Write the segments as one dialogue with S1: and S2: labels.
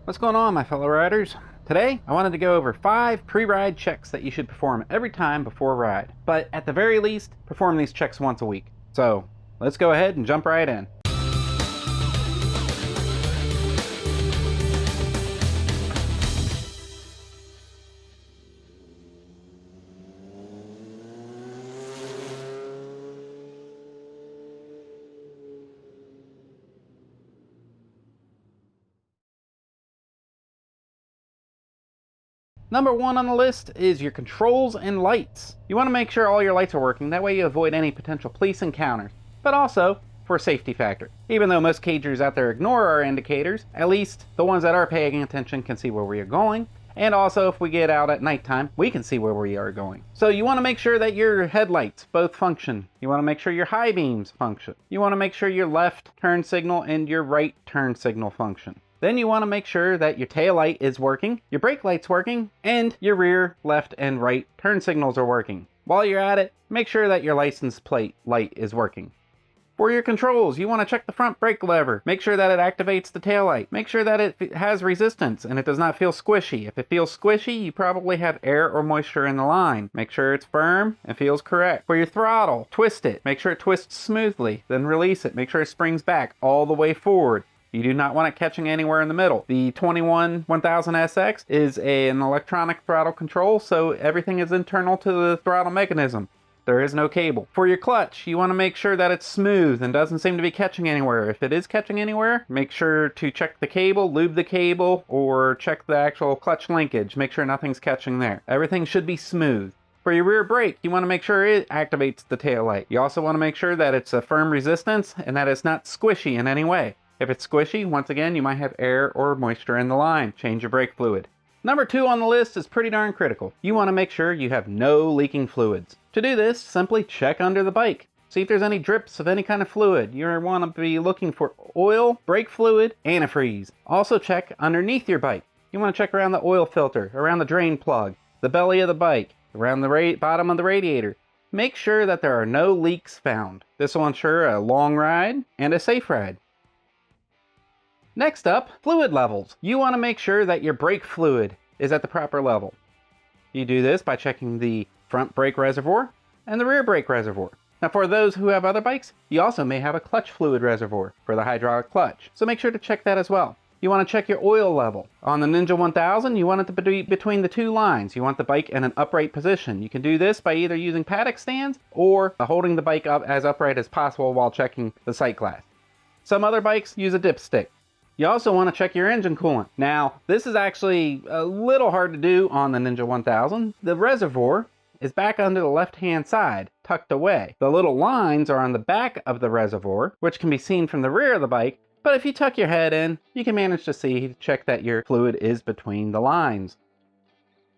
S1: What's going on, my fellow riders? Today, I wanted to go over 5 pre-ride checks that you should perform every time before a ride. But at the very least, perform these checks once a week. So, let's go ahead and jump right in. Number 1 on the list is your controls and lights. You want to make sure all your lights are working, that way you avoid any potential police encounters, but also for a safety factor. Even though most cagers out there ignore our indicators, at least the ones that are paying attention can see where we are going, and also if we get out at nighttime, we can see where we are going. So you want to make sure that your headlights both function. You want to make sure your high beams function. You want to make sure your left turn signal and your right turn signal function. Then you want to make sure that your tail light is working, your brake light's working, and your rear, left, and right turn signals are working. While you're at it, make sure that your license plate light is working. For your controls, you want to check the front brake lever. Make sure that it activates the tail light. Make sure that it has resistance and it does not feel squishy. If it feels squishy, you probably have air or moisture in the line. Make sure it's firm and feels correct. For your throttle, twist it. Make sure it twists smoothly, then release it. Make sure it springs back all the way forward. You do not want it catching anywhere in the middle. The 21-1000SX is an electronic throttle control, so everything is internal to the throttle mechanism. There is no cable. For your clutch, you want to make sure that it's smooth and doesn't seem to be catching anywhere. If it is catching anywhere, make sure to check the cable, lube the cable, or check the actual clutch linkage. Make sure nothing's catching there. Everything should be smooth. For your rear brake, you want to make sure it activates the tail light. You also want to make sure that it's a firm resistance and that it's not squishy in any way. If it's squishy, once again, you might have air or moisture in the line. Change your brake fluid. Number 2 on the list is pretty darn critical. You want to make sure you have no leaking fluids. To do this, simply check under the bike. See if there's any drips of any kind of fluid. You want to be looking for oil, brake fluid, antifreeze. Also check underneath your bike. You want to check around the oil filter, around the drain plug, the belly of the bike, around the bottom of the radiator. Make sure that there are no leaks found. This will ensure a long ride and a safe ride. Next up, fluid levels. You want to make sure that your brake fluid is at the proper level. You do this by checking the front brake reservoir and the rear brake reservoir. Now for those who have other bikes, you also may have a clutch fluid reservoir for the hydraulic clutch, so make sure to check that as well. You want to check your oil level. On the Ninja 1000, you want it to be between the 2 lines. You want the bike in an upright position. You can do this by either using paddock stands or holding the bike up as upright as possible while checking the sight glass. Some other bikes use a dipstick. You also want to check your engine coolant. Now, this is actually a little hard to do on the Ninja 1000. The reservoir is back under the left-hand side, tucked away. The little lines are on the back of the reservoir, which can be seen from the rear of the bike, but if you tuck your head in, you can manage to check that your fluid is between the lines.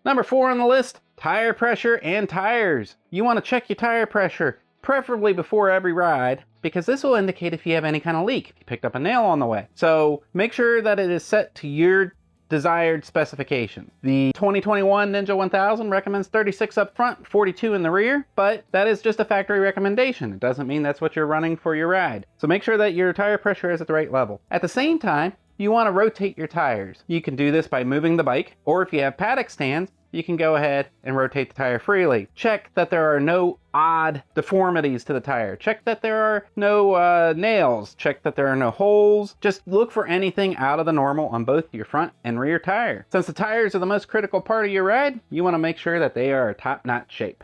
S1: Number 4 on the list, tire pressure and tires. You want to check your tire pressure, preferably before every ride, because this will indicate if you have any kind of leak, if you picked up a nail on the way. So make sure that it is set to your desired specification. The 2021 Ninja 1000 recommends 36 up front, 42 in the rear, but that is just a factory recommendation. It doesn't mean that's what you're running for your ride. So make sure that your tire pressure is at the right level. At the same time, you want to rotate your tires. You can do this by moving the bike, or if you have paddock stands, you can go ahead and rotate the tire freely. Check that there are no odd deformities to the tire. Check that there are no nails. Check that there are no holes. Just look for anything out of the normal on both your front and rear tire. Since the tires are the most critical part of your ride, you want to make sure that they are a top-notch shape.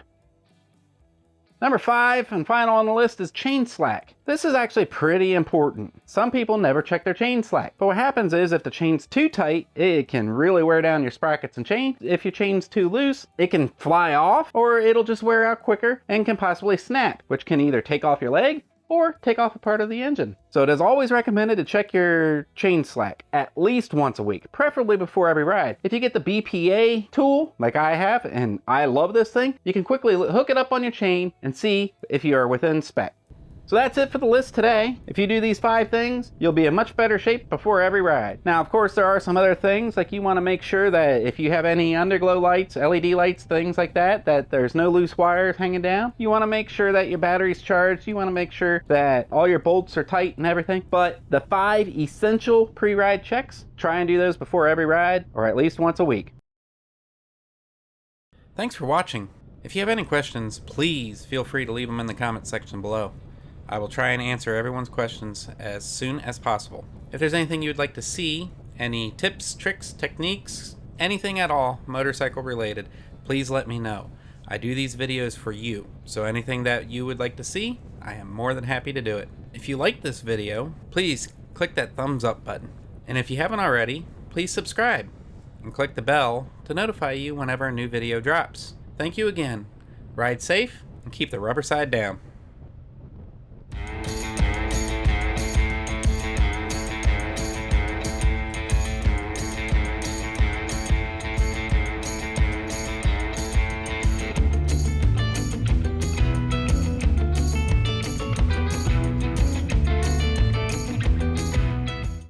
S1: Number 5 and final on the list is chain slack. This is actually pretty important. Some people never check their chain slack, but what happens is if the chain's too tight, it can really wear down your sprockets and chain. If your chain's too loose, it can fly off or it'll just wear out quicker and can possibly snap, which can either take off your leg or take off a part of the engine. So it is always recommended to check your chain slack at least once a week, preferably before every ride. If you get the BPA tool, like I have, and I love this thing, you can quickly hook it up on your chain and see if you are within spec. So that's it for the list today. If you do these 5 things, you'll be in much better shape before every ride. Now, of course, there are some other things, like you want to make sure that if you have any underglow lights, LED lights, things like that, that there's no loose wires hanging down. You want to make sure that your battery's charged. You want to make sure that all your bolts are tight and everything. But the 5 essential pre-ride checks, try and do those before every ride, or at least once a week. Thanks for watching. If you have any questions, please feel free to leave them in the comments section below. I will try and answer everyone's questions as soon as possible. If there's anything you would like to see, any tips, tricks, techniques, anything at all motorcycle related, please let me know. I do these videos for you, so anything that you would like to see, I am more than happy to do it. If you like this video, please click that thumbs up button. And if you haven't already, please subscribe and click the bell to notify you whenever a new video drops. Thank you again. Ride safe and keep the rubber side down.